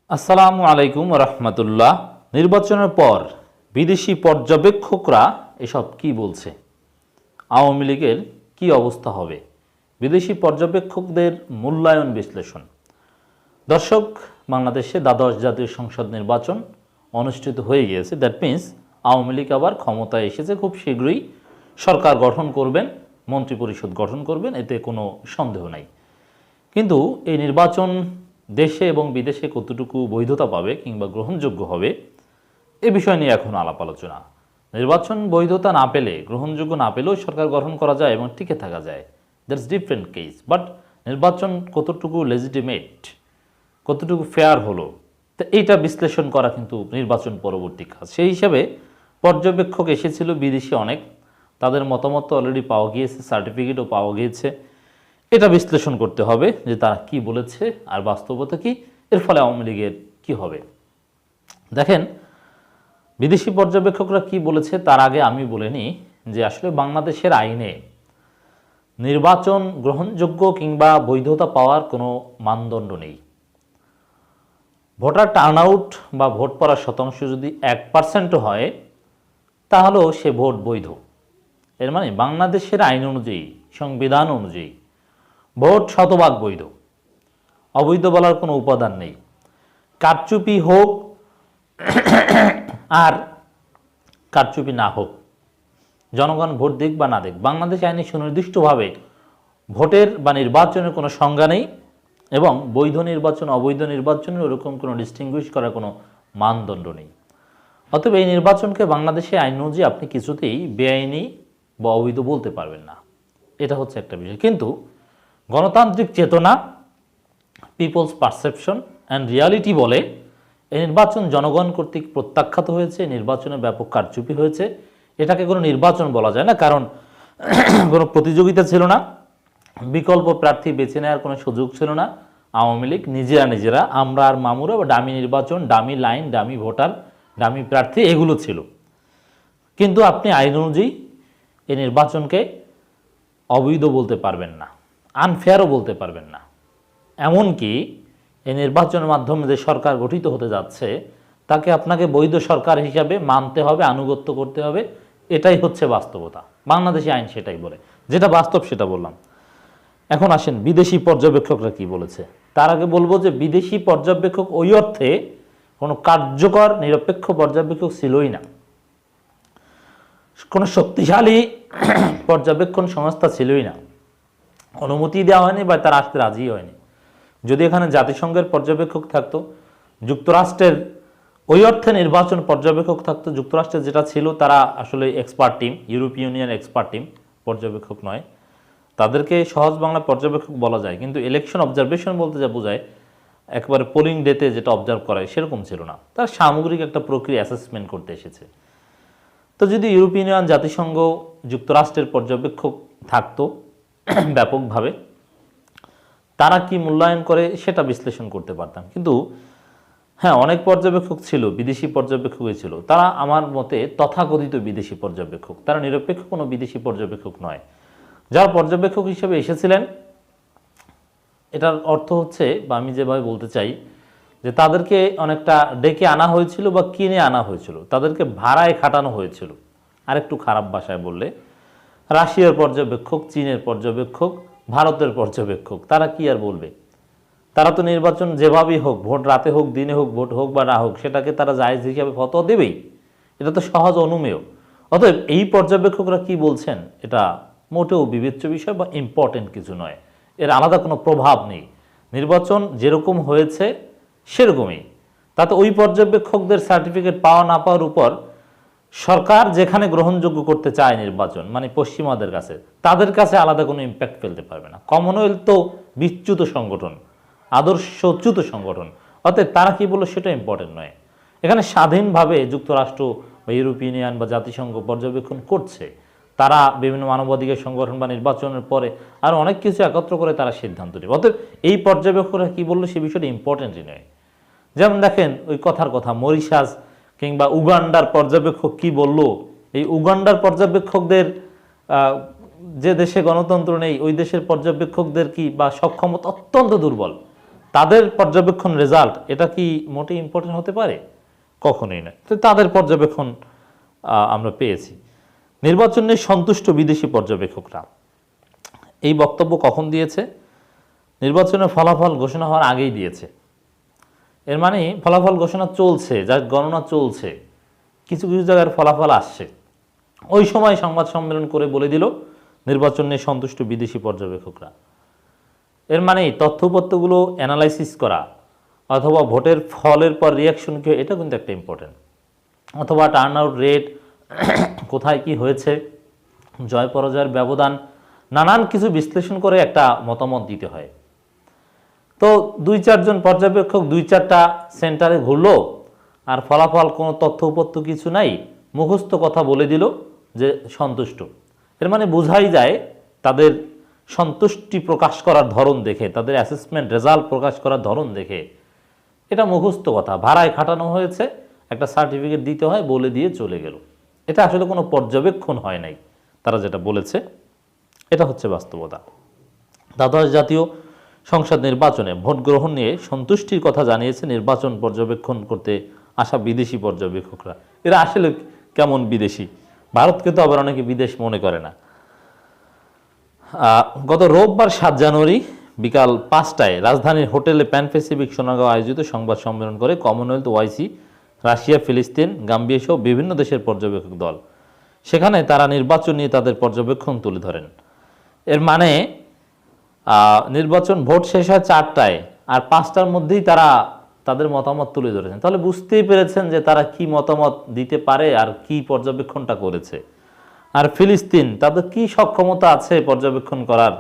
আসসালামু আলাইকুম রহমতুল্লাহ। নির্বাচনের পর বিদেশি পর্যবেক্ষকরা এসব কি বলছে, আওয়ামী লীগের কি অবস্থা হবে, বিদেশি পর্যবেক্ষকদের মূল্যায়ন বিশ্লেষণ। দর্শক, বাংলাদেশে দ্বাদশ জাতীয় সংসদ নির্বাচন অনুষ্ঠিত হয়ে গিয়েছে। দ্যাট মিন্স আওয়ামী লীগ আবার ক্ষমতায় এসেছে, খুব শীঘ্রই সরকার গঠন করবেন, মন্ত্রিপরিষদ গঠন করবেন, এতে কোনো সন্দেহ নাই। কিন্তু এই নির্বাচন দেশে এবং বিদেশে কতটুকু বৈধতা পাবে কিংবা গ্রহণযোগ্য হবে, এ বিষয় নিয়ে এখন আলাপ আলোচনা। নির্বাচন বৈধতা না পেলে, গ্রহণযোগ্য না পেলেও সরকার গঠন করা যায় এবং টিকে থাকা যায়, দ্যাটস ডিফারেন্ট কেস। বাট নির্বাচন কতটুকু লেজিটিমেট, কতটুকু ফেয়ার হলো, তো এইটা বিশ্লেষণ করা কিন্তু নির্বাচন পরবর্তী কাজ। সেই হিসাবে পর্যবেক্ষক এসেছিল বিদেশি অনেক, তাদের মতামত অলরেডি পাওয়া গিয়েছে, সার্টিফিকেটও পাওয়া গিয়েছে। এটা বিশ্লেষণ করতে হবে যে তারা কি বলেছে আর বাস্তবতা কি, এর ফলে আওয়ামী লীগের কি হবে। দেখেন, বিদেশি পর্যবেক্ষকরা কি বলেছে তার আগে আমি বলে নিই যে আসলে বাংলাদেশের আইনে নির্বাচন গ্রহণযোগ্য কিংবা বৈধতা পাওয়ার কোনো মানদণ্ড নেই। ভোটার টার্ন আউট বা ভোট পড়ার শতাংশ যদি 1% হয় তাহলেও সে ভোট বৈধ। এর মানে বাংলাদেশের আইন অনুযায়ী, সংবিধান অনুযায়ী ভোট শতভাগ বৈধ, অবৈধ বলার কোনো উপাদান নেই। কারচুপি হোক আর কারচুপি না হোক, জনগণ ভোট দিক বা না দিক, বাংলাদেশ আইনে সুনির্দিষ্টভাবে ভোটের বা নির্বাচনের কোনো সংজ্ঞা নেই এবং বৈধ নির্বাচন অবৈধ নির্বাচনের ওরকম কোনো ডিস্টিংগুইশ করার কোনো মানদণ্ড নেই। অতএব এই নির্বাচনকে বাংলাদেশে আইন অনুযায়ী আপনি কিছুতেই বেআইনি বা অবৈধ বলতে পারবেন না। এটা হচ্ছে একটা বিষয়। কিন্তু গণতান্ত্রিক চেতনা, পিপলস পারসেপশন অ্যান্ড রিয়ালিটি বলে এই নির্বাচন জনগণ কর্তৃক প্রত্যাখ্যাত হয়েছে, নির্বাচনে ব্যাপক কারচুপি হয়েছে। এটাকে কোনো নির্বাচন বলা যায় না, কারণ কোনো প্রতিযোগিতা ছিল না, বিকল্প প্রার্থী বেছে নেওয়ার কোনো সুযোগ ছিল না। আওয়ামী লীগ নিজেরা আমরা আর মামুরা বা ডামি নির্বাচন, dummy line, dummy voter, dummy প্রার্থী, এগুলো ছিল। কিন্তু আপনি আইন অনুযায়ী এই নির্বাচনকে অবৈধ বলতে পারবেন না, আনফেয়ারও বলতে পারবেন না। এমনকি এই নির্বাচনের মাধ্যমে যে সরকার গঠিত হতে যাচ্ছে তাকে আপনাকে বৈধ সরকার হিসাবে মানতে হবে, আনুগত্য করতে হবে। এটাই হচ্ছে বাস্তবতা। বাংলাদেশি আইন সেটাই বলে, যেটা বাস্তব সেটা বললাম। এখন আসেন বিদেশি পর্যবেক্ষকরা কি বলেছে। তার আগে বলবো যে বিদেশি পর্যবেক্ষক ওই অর্থে কোনো কার্যকর নিরপেক্ষ পর্যবেক্ষক ছিলই না, কোনো শক্তিশালী পর্যবেক্ষণ সংস্থা ছিলই না, অনুমতি দেওয়া হয়নি বা তারা আসতে রাজি হয়নি। যদি এখানে জাতিসংঘের পর্যবেক্ষক থাকতো, যুক্তরাষ্ট্রের ওই অর্থে নির্বাচন পর্যবেক্ষক থাকতো, যুক্তরাষ্ট্রের যেটা ছিল তারা আসলে এক্সপার্ট টিম, ইউরোপীয় ইউনিয়ন এক্সপার্ট টিম, পর্যবেক্ষক নয়। তাদেরকে সহজ বাংলা পর্যবেক্ষক বলা যায়, কিন্তু ইলেকশন অবজারভেশন বলতে যা বোঝায় একবারে পোলিং ডেতে যেটা অবজার্ভ করায় সেরকম ছিল না। তার সামগ্রিক একটা প্রক্রিয়া অ্যাসেসমেন্ট করতে এসেছে। তো যদি ইউরোপীয় ইউনিয়ন, জাতিসংঘ, যুক্তরাষ্ট্রের পর্যবেক্ষক থাকতো ব্যাপকভাবে, তারা কি মূল্যায়ন করে সেটা বিশ্লেষণ করতে পারতাম। কিন্তু হ্যাঁ, অনেক পর্যবেক্ষক ছিল, বিদেশি পর্যবেক্ষকই ছিল। তারা আমার মতে তথাকথিত বিদেশি পর্যবেক্ষক, তারা নিরপেক্ষ কোনো বিদেশি পর্যবেক্ষক নয়। যারা পর্যবেক্ষক হিসেবে এসেছিলেন, এটার অর্থ হচ্ছে, বা আমি যেভাবে বলতে চাই, যে তাদেরকে অনেকটা ডেকে আনা হয়েছিল বা কিনে আনা হয়েছিল, তাদেরকে ভাড়ায় খাটানো হয়েছিল। আরেকটু খারাপ ভাষায় বললে রাশিয়ার পর্যবেক্ষক, চীনের পর্যবেক্ষক, ভারতের পর্যবেক্ষক, তারা কি আর বলবে। তারা তো নির্বাচন যেভাবেই হোক, ভোট রাতে হোক, দিনে হোক, ভোট হোক বা না হোক, সেটাকে তারা জায়েজ হিসাবে ফতোয়া দেবেই। এটা তো সহজ অনুমেয়। অতএব এই পর্যবেক্ষকরা কি বলছেন এটা মোটেও বিবেচ্য বিষয় বা ইম্পর্টেন্ট কিছু নয়, এর আলাদা কোনো প্রভাব নেই। নির্বাচন যেরকম হয়েছে সেরকমই। তাতে ওই পর্যবেক্ষকদের সার্টিফিকেট পাওয়া না পাওয়ার উপর সরকার যেখানে গ্রহণযোগ্য করতে চায় নির্বাচন, মানে পশ্চিমাদের কাছে, তাদের কাছে আলাদা কোনো ইম্প্যাক্ট ফেলতে পারবে না। কমনওয়েলথ তো বিচ্যুত সংগঠন, আদর্শচ্যুত সংগঠন, অতএব তারা কি বললো সেটা ইম্পর্টেন্ট নয়। এখানে স্বাধীনভাবে যুক্তরাষ্ট্র বা ইউরোপীয় ইউনিয়ন বা জাতিসংঘ পর্যবেক্ষণ করছে। তারা বিভিন্ন মানবাধিকার সংগঠন বা নির্বাচনের পরে আরও অনেক কিছু একত্র করে তারা সিদ্ধান্ত নেবে। অতএব এই পর্যবেক্ষকরা কি বললো সে বিষয়টা ইম্পর্টেন্টই নয়। যেমন দেখেন, ওই কথার কথা, মরিশাস কিংবা উগান্ডার পর্যবেক্ষক কি বলল। এই উগান্ডার পর্যবেক্ষকদের, যে দেশে গণতন্ত্র নেই ওই দেশের পর্যবেক্ষকদের কি বা সক্ষমতা অত্যন্ত দুর্বল। তাদের পর্যবেক্ষণ রেজাল্ট এটা কি মোটেই ইম্পর্টেন্ট হতে পারে? কখনোই না। তো তাদের পর্যবেক্ষণ আমরা পেয়েছি। নির্বাচনে সন্তুষ্ট বিদেশি পর্যবেক্ষকরা এই বক্তব্য কখন দিয়েছে? নির্বাচনের ফলাফল ঘোষণা হওয়ার আগেই দিয়েছে। এর মানে ফলাফল ঘোষণা চলছে, যার গণনা চলছে, কিছু কিছু জায়গার ফলাফল আসছে, ওই সময় সংবাদ সম্মেলন করে বলে দিল নির্বাচন নিয়ে সন্তুষ্ট বিদেশি পর্যবেক্ষকরা। এর মানে তথ্যপত্রগুলো অ্যানালাইসিস করা অথবা ভোটের ফলের পর রিয়াকশন কি, এটা কিন্তু একটা ইম্পর্টেন্ট, অথবা টার্ন আউট রেট, কোথায় কি হয়েছে, জয় পরাজয়ের ব্যবধান, নানান কিছু বিশ্লেষণ করে একটা মতামত দিতে হয়। তো 2-4 জন পর্যবেক্ষক 2-4টা সেন্টারে ঘুরলো, আর ফলাফল কোনো তথ্য উপত্য কিছু নাই, মুখস্থ কথা বলে দিল যে সন্তুষ্ট। এর মানে বোঝাই যায় তাদের সন্তুষ্টি প্রকাশ করার ধরন দেখে, তাদের অ্যাসেসমেন্ট রেজাল্ট প্রকাশ করার ধরন দেখে, এটা মুখস্থ কথা, ভাড়ায় খাটানো হয়েছে, একটা সার্টিফিকেট দিতে হয়, বলে দিয়ে চলে গেল। এটা আসলে কোনো পর্যবেক্ষণ হয় নাই, তারা যেটা বলেছে এটা হচ্ছে বাস্তবতা। দ্বাদশ জাতীয় সংসদ নির্বাচনে ভোট গ্রহণ নিয়ে সন্তুষ্টির কথা জানিয়েছে নির্বাচন পর্যবেক্ষণ করতে আসা বিদেশি পর্যবেক্ষকরা। এরা আসলে কেমন বিদেশি? ভারতকে তো আবার অনেকে বিদেশ মনে করে না। গত রোববার 7 জানুয়ারি বিকাল 5টায় রাজধানীর হোটেলে প্যান প্যাসিফিক সোনাগাঁও আয়োজিত সংবাদ সম্মেলন করে কমনওয়েলথ, ওআইসি, রাশিয়া, ফিলিস্তিন, গাম্বিয়া সহ বিভিন্ন দেশের পর্যবেক্ষক দল। সেখানে তারা নির্বাচন নিয়ে তাদের পর্যবেক্ষণ তুলে ধরেন। এর মানে নির্বাচন ভোট শেষ হয় 4টায়, আর 5টার মধ্যেই তারা তাদের মতামত তুলে ধরেছেন। তাহলে বুঝতেই পেরেছেন যে তারা কি মতামত দিতে পারে আর কি পর্যবেক্ষণটা করেছে। আর ফিলিস্তিন, তাদের কি সক্ষমতা আছে পর্যবেক্ষণ করার,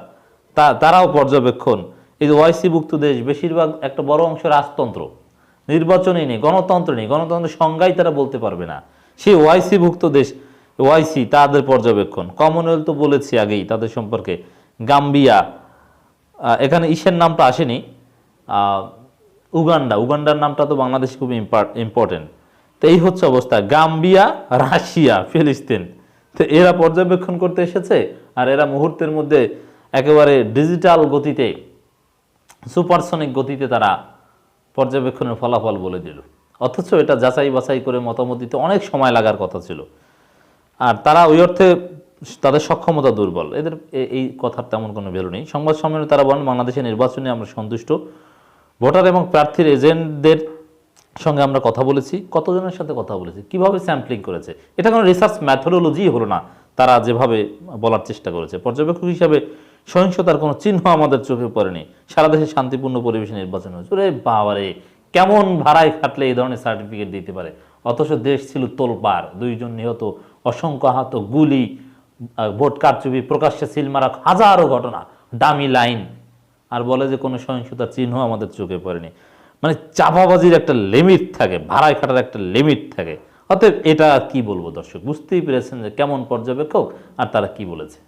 তারাও পর্যবেক্ষণ। এই যে ওআইসিভুক্ত দেশ, বেশিরভাগ একটা বড় অংশ রাজতন্ত্র, নির্বাচনই নেই, গণতন্ত্র নেই, গণতন্ত্রের সংজ্ঞাই তারা বলতে পারবে না। সেই ওআইসিভুক্ত দেশ, ওআইসি, তাদের পর্যবেক্ষণ। কমনওয়েলথ তো বলেছি আগেই তাদের সম্পর্কে। গাম্বিয়া, এখানে ইসের নামটা আসেনি, উগান্ডার নামটা তো বাংলাদেশে খুব ইম্পর্টেন্ট। তো এই হচ্ছে অবস্থা, গাম্বিয়া, রাশিয়া, ফিলিস্তিন, তো এরা পর্যবেক্ষণ করতে এসেছে, আর এরা মুহূর্তের মধ্যে একেবারে ডিজিটাল গতিতে, সুপারসনিক গতিতে তারা পর্যবেক্ষণের ফলাফল বলে দিল। অথচ এটা যাচাই বাছাই করে মতামত দিতে অনেক সময় লাগার কথা ছিল। আর তারা ওই অর্থে তাদের সক্ষমতা দুর্বল, এদের এই কথার তেমন কোনো ভ্যালু নেই। সংবাদ সম্মেলনে তারা বলেন, বাংলাদেশের নির্বাচনে আমরা সন্তুষ্ট। ভোটার এবং প্রার্থীর এজেন্টদের সঙ্গে আমরা কথা বলেছি। কতজনের সাথে কথা বলেছি, কিভাবে স্যাম্পলিং করেছে, এটা কোনো রিসার্চ ম্যাথোডোলজি হলো না। তারা যেভাবে বলার চেষ্টা করেছে, পর্যবেক্ষক হিসাবে সহিংসতার কোনো চিহ্ন আমাদের চোখে পড়েনি, সারা দেশে শান্তিপূর্ণ পরিবেশে নির্বাচন হয়েছে। ওরে বাবারে, কেমন ভাড়ায় খাটলে এই ধরনের সার্টিফিকেট দিতে পারে? অথচ দেশ ছিল তোলপাড়, 2 জন নিহত, অসংখ্য আহত, গুলি, ভোট কারচুপি, প্রকাশ্যে সিল মারা, হাজারো ঘটনা, দামি লাইন, আর বলে যে কোনো সহিংসতার চিহ্ন আমাদের চোখে পড়েনি। মানে চাপাবাজির একটা লিমিট থাকে, ভাড়ায় খাটার একটা লিমিট থাকে। অতএব এটা কি বলবো দর্শক, বুঝতেই পেরেছেন যে কেমন পর্যবেক্ষক আর তারা কি বলেছে।